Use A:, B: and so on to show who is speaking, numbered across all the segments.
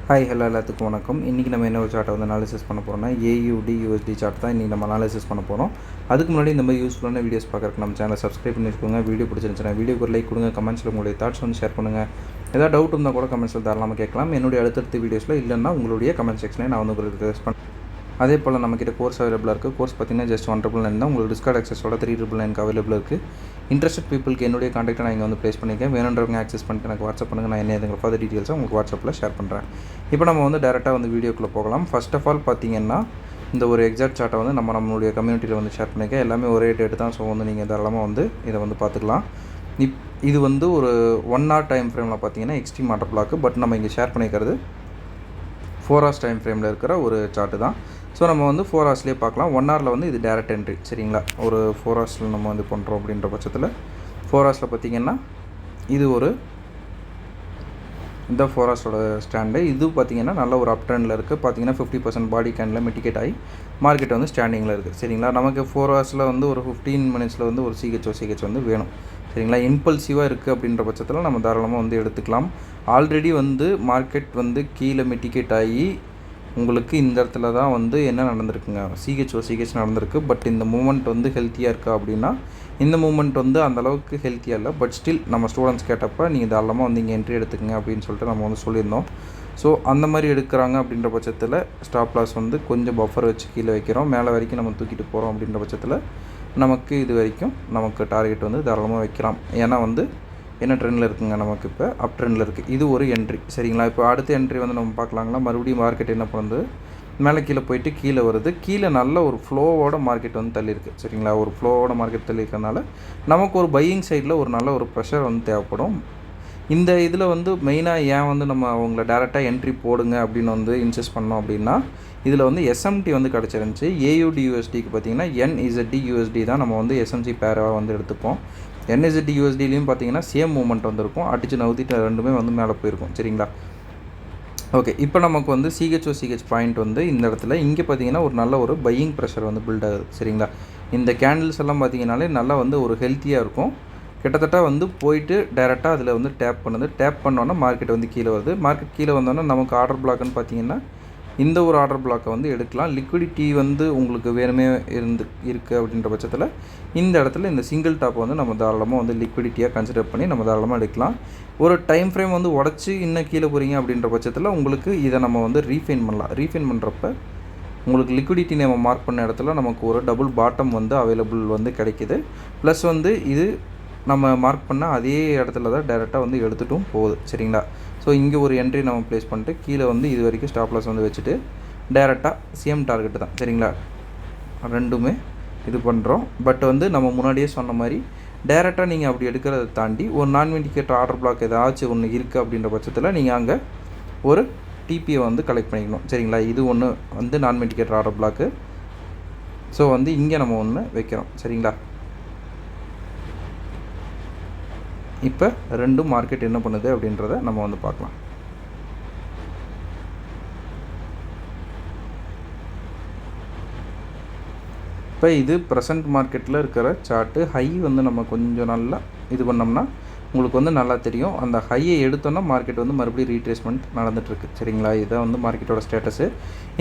A: Hi hello எல்லாத்துக்கும் வணக்கம். இன்றைக்கி நம்ம என்ன ஒரு சார்ட்டை வந்து அனாலிசிஸ் பண்ண போகிறோம்னா AUD USD சார்ட் தான் இன்றைக்கி நம்ம அனாலிசிஸ் பண்ண போகிறோம். அதுக்கு முன்னாடி இந்த மாதிரி யூஸ்ஃபுல்லான வீடியோஸ் பார்க்குறதுக்கு நம்ம சேனலை சப்ஸ்கிரைப் பண்ணி வச்சுக்கோங்க. வீடியோ பிடிச்சிருந்துச்சுன்னா வீடியோக்கு ஒரு லைக் கொடுங்க. கமெண்ட்ஸில் உங்களுடைய தாட்ஸ் வந்து ஷேர் பண்ணுங்கள். ஏதாவது டவுட் இருந்தால் கூட கமெண்ட்ஸில் தாராளமாக கேட்கலாம். என்னுடைய அடுத்தடுத்த வீடியோஸில் இல்லைன்னா உங்களுடைய கமெண்ட் செக்ஷனை நான் வந்து உங்களுக்கு ரெஸ்பாண்ட் அதே போல் நம்மக்கிட்ட கோர்ஸ் அவைலபிளாக இருக்குது. கோர்ஸ் பார்த்திங்கன்னா ஜஸ்ட் 199 தான். உங்களுக்கு டிஸ்கார்ட் ஆக்சஸோட 399 அவைலபிள் இருக்குது. இன்ட்ரெஸ்ட் பீப்புளுக்கு என்னுடைய காண்டாக்டை நான் இங்கே வந்து ப்ளேஸ் பண்ணியிருக்கேன். வேணுன்றவங்க ஆக்சஸ் பண்ணிட்டு எனக்கு வாட்ஸ்அப் பண்ணுங்கள். நான் என்ன எதுங்க ஃபர்தர் டீட்டெயில்ஸை உங்களுக்கு வாட்ஸ்அப்பில் ஷேர் பண்ணுறேன். இப்போ நம்ம வந்து டேரெக்டாக வந்து வீடியோக்குள்ளே போகலாம். ஃபர்ஸ்ட் ஆஃப் ஆல் பார்த்திங்கன்னா இந்த ஒரு எக்ஸாக்ட் சார்ட்டை வந்து நம்மளுடைய கம்யூனிட்டியில் வந்து ஷேர் பண்ணியிருக்கேன். எல்லாமே ஒரே டேட்டு தான். ஸோ வந்து நீங்கள் தாராளமாக வந்து இதை வந்து பார்த்துக்கலாம். இது வந்து ஒரு 1 hour டைம் ஃப்ரேமில் பார்த்தீங்கன்னா எக்ஸ்ட்ரீம் ஆர்டர் பிளாக்கு. பட் நம்ம இங்கே ஷேர் பண்ணிக்கிறது 4 hours டைம் ஃப்ரேமில் இருக்கிற ஒரு சார்ட்டு தான். ஸோ நம்ம வந்து 4 ஹவர்ஸ்லேயே பார்க்கலாம். 1 hourல வந்து இது டேரக்ட் என்ட்ரி, சரிங்களா? ஒரு 4 ஹவர்ஸில் நம்ம வந்து பண்ணுறோம் அப்படின்ற பட்சத்தில் 4 ஹவர்ஸில் பார்த்திங்கன்னா இது ஒரு இந்த 4 ஹவர்ஸோட ஸ்டாண்டு. இது பார்த்திங்கன்னா நல்ல ஒரு அப் ட்ரெண்டில் இருக்குது. பார்த்திங்கன்னா 50% பாடி கேண்டில் மிட்டிகேட் ஆகி மார்க்கெட் வந்து ஸ்டாண்டிங்கில் இருக்குது, சரிங்களா? நமக்கு 4 ஹவர்ஸில் வந்து ஒரு 15 மினிட்ஸில் வந்து ஒரு சிஹெச் வந்து வேணும், சரிங்களா? இம்பல்சிவாக இருக்குது அப்படின்ற பட்சத்தில் நம்ம தாராளமாக வந்து எடுத்துக்கலாம். ஆல்ரெடி வந்து மார்க்கெட் வந்து கீழே மிட்டிகேட் ஆகி உங்களுக்கு இந்த இடத்துல தான் வந்து என்ன நடந்திருக்குங்க, சிஹெச் நடந்திருக்கு. பட் இந்த மூமெண்ட் வந்து ஹெல்த்தியாக இருக்கா அப்படின்னா இந்த மூமெண்ட் வந்து அந்தளவுக்கு ஹெல்த்தியாக இல்லை. பட் ஸ்டில் நம்ம ஸ்டூடெண்ட்ஸ் கேட்டப்போ நீங்கள் தாராளமாக வந்து இங்கே என்ட்ரி எடுத்துக்கங்க அப்படின்னு சொல்லிட்டு நம்ம வந்து சொல்லியிருந்தோம். ஸோ அந்த மாதிரி எடுக்கிறாங்க அப்படின்ற பட்சத்தில் ஸ்டாப் லாஸ் வந்து கொஞ்சம் பஃபர் வச்சு கீழே வைக்கிறோம். மேலே வரைக்கும் நம்ம தூக்கிட்டு போகிறோம் அப்படின்ற பட்சத்தில் நமக்கு இது வரைக்கும் நமக்கு டார்கெட் வந்து தாராளமாக வைக்கலாம். ஏன்னா வந்து என்ன ட்ரெண்டில் இருக்குங்க, நமக்கு இப்போ அப் ட்ரெண்டில் இருக்குது. இது ஒரு என்ட்ரி, சரிங்களா? இப்போ அடுத்த என்ட்ரி வந்து நம்ம பார்க்கலாங்களா? மறுபடியும் மார்க்கெட் என்ன பண்ணுது, மேலே கீழே போயிட்டு கீழே வருது. கீழே நல்ல ஒரு ஃப்ளோவோட மார்க்கெட் வந்து தள்ளியிருக்கு, சரிங்களா? ஒரு ஃப்ளோவோட மார்க்கெட் தள்ளியிருக்கனால நமக்கு ஒரு பையிங் சைடில் ஒரு நல்ல ஒரு ப்ரெஷர் வந்து தேவைப்படும். இந்த இதில் வந்து மெயினாக ஏன் வந்து நம்ம அவங்கள டேரெக்டாக என்ட்ரி போடுங்க அப்படின்னு வந்து இன்சிஸ்ட் பண்ணோம் அப்படின்னா, இதில் வந்து SMT வந்து கிடச்சிருந்துச்சி. AUD USDக்கு பார்த்திங்கன்னா NZD USD தான் நம்ம வந்து SMC பேராக வந்து எடுத்துப்போம். NZD USDலையும் பார்த்திங்கன்னா சேம் மூமெண்ட் வந்துருக்கும். அடித்து நவுத்திட்டு ரெண்டுமே வந்து மேலே போயிருக்கும், சரிங்களா? ஓகே, இப்போ நமக்கு வந்து சிஹெச் பாயிண்ட் வந்து இந்த இடத்துல இங்கே பார்த்திங்கன்னா ஒரு நல்ல ஒரு பையிங் ப்ரெஷர் வந்து பில்ட் ஆகுது, சரிங்களா? இந்த கேண்டில்ஸ் எல்லாம் பார்த்திங்கனாலே நல்லா வந்து ஒரு ஹெல்த்தியாக இருக்கும். கிட்டத்தட்ட வந்து போயிட்டு டேரெக்டாக அதில் வந்து டேப் பண்ணோன்னா மார்க்கெட் வந்து கீழே வருது. மார்க்கெட் கீழே வந்தோன்னா நமக்கு ஆர்டர் பிளாக்னு பார்த்திங்கன்னா இந்த ஒரு ஆர்டர் பிளாக்கை வந்து எடுக்கலாம். லிக்விடிட்டி வந்து உங்களுக்கு வேணுமே இருக்குது அப்படின்ற பட்சத்தில் இந்த இடத்துல இந்த சிங்கிள் டாப் வந்து நம்ம தாராளமாக வந்து லிக்விடிட்டியாக கன்சிடர் பண்ணி நம்ம தாராளமாக எடுக்கலாம். ஒரு டைம் ஃப்ரேம் வந்து உடச்சி இன்னும் கீழே போகிறீங்க அப்படின்ற பட்சத்தில் உங்களுக்கு இதை நம்ம வந்து ரீஃபைன் பண்ணலாம். ரீஃபைன் பண்ணுறப்ப உங்களுக்கு லிக்விடிட்டி நம்ம மார்க் பண்ண இடத்துல நமக்கு ஒரு டபுள் பாட்டம் வந்து அவைலபிள் வந்து கிடைக்கிது. ப்ளஸ் வந்து இது நம்ம மார்க் பண்ண அதே இடத்துல தான் டேரெக்டாக வந்து எடுத்துட்டும் போகுது, சரிங்களா? ஸோ இங்கே ஒரு என்ட்ரி நம்ம ப்ளேஸ் பண்ணிட்டு கீழே வந்து இது வரைக்கும் ஸ்டாப் லாஸ் வந்து வச்சுட்டு டேரெக்டாக சேம் டார்கெட்டு தான், சரிங்களா? ரெண்டுமே இது பண்ணுறோம். பட் வந்து நம்ம முன்னாடியே சொன்ன மாதிரி டேரெக்டாக நீங்கள் அப்படி எடுக்கிறத தாண்டி ஒரு நான் இண்டிகேட்டர் ஆர்டர் பிளாக் ஏதாச்சும் ஒன்று இருக்குது அப்படின்ற பட்சத்தில் நீங்கள் அங்கே ஒரு டிபியை வந்து கலெக்ட் பண்ணிக்கணும், சரிங்களா? இது ஒன்று வந்து நான் இண்டிகேட்டர் ஆர்டர் பிளாக்கு. ஸோ வந்து இங்கே நம்ம ஒன்று வைக்கிறோம், சரிங்களா? இப்போ ரெண்டும் மார்க்கெட் என்ன பண்ணுது அப்படின்றத நம்ம வந்து பார்க்கலாம். இப்போ இது ப்ரெசன்ட் மார்க்கெட்டில் இருக்கிற சார்ட்டு. ஹை வந்து நம்ம கொஞ்சம் நல்லா இது பண்ணோம்னா உங்களுக்கு வந்து நல்லா தெரியும். அந்த ஹையை எடுத்தோன்னா மார்க்கெட் வந்து மறுபடியும் ரீட்ரேஸ்மெண்ட் நடந்துகிட்ருக்கு, சரிங்களா? இதான் வந்து மார்க்கெட்டோட ஸ்டேட்டஸு.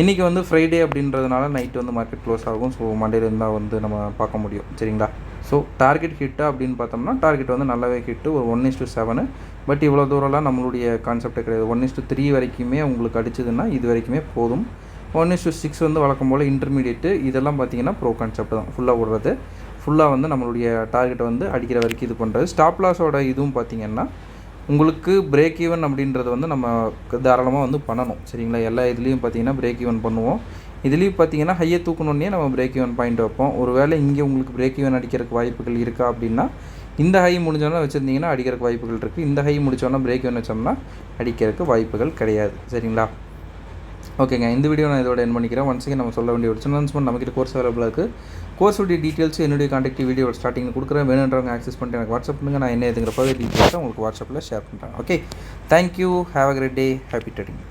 A: இன்றைக்கி வந்து ஃப்ரைடே அப்படின்றதுனால நைட்டு வந்து மார்க்கெட் க்ளோஸ் ஆகும். ஸோ மண்டேலேருந்து தான் வந்து நம்ம பார்க்க முடியும், சரிங்களா? ஸோ டார்கெட் ஹிட்டா அப்படின்னு பார்த்தோம்னா டார்கெட் வந்து நல்லாவே ஹிட்டு, ஒரு 1:7. பட் இவ்வளோ தூரம்லாம் நம்மளுடைய கான்செப்டே கிடையாது. 1:3 வரைக்குமே உங்களுக்கு அடிச்சதுன்னா இது வரைக்குமே போதும். 1:6 வந்து வழக்கம் போல் இன்டர்மீடியேட்டு. இதெல்லாம் பார்த்திங்கன்னா ப்ரோ கான்செப்ட் தான். ஃபுல்லாக விடுறது, ஃபுல்லாக வந்து நம்மளுடைய டார்கெட்டை வந்து அடிக்கிற வரைக்கும் இது பண்ணுறது. ஸ்டாப் லாஸோட இதுவும் பார்த்திங்கன்னா உங்களுக்கு பிரேக் ஈவன் அப்படின்றது வந்து நம்ம தாராளமாக வந்து பண்ணணும், சரிங்களா? எல்லா இதுலேயும் பார்த்திங்கன்னா பிரேக் ஈவன் பண்ணுவோம். இதுலேயும் பார்த்திங்கன்னா ஹையை தூக்கணுன்னே நம்ம பிரேக் ஈவன் பாயிண்ட் வைப்போம். ஒரு வேளை இங்கே உங்களுக்கு பிரேக் ஈவன் அடிக்கிறதுக்கு வாய்ப்புகள் இருக்கா அப்படின்னா இந்த ஹை முடிஞ்சோன்னா வச்சுருந்தீங்கன்னா அடிக்கிறதுக்கு வாய்ப்புகள் இருக்குது. இந்த ஹை முடிச்சோன்னா பிரேக் ஈவன் வச்சோம்னா அடிக்கிறதுக்கு வாய்ப்புகள் கிடையாது, சரிங்களா? ஓகேங்க, இந்த வீடியோ நான் இதோட என் பண்ணிக்கிறேன். ஒன்ஸ் நம்ம சொல்ல வேண்டிய ஒரு சின்ன அனௌன்ஸ்மெண்ட், நம்மக்கிட்ட கோர்ஸ் அவைலபிளாக இருக்குது. கோர்ஸுடைய டீட்டெயில்ஸ் என்னுடைய கான்டாக்ட் வீடியோ ஸ்டார்டிங்கில் கொடுக்குறேன். வேணுன்றவங்க ஆக்சஸ் பண்ணிட்டு எனக்கு வாட்ஸ்அப் பண்ணுங்கள். நான் என்ன எதுங்கிற ஃபர்தர் டீட்டெயில்ஸை உங்களுக்கு வாட்ஸ்அப்பில் ஷேர் பண்ணுறேன். Okay, thank you, have a great day, happy trading.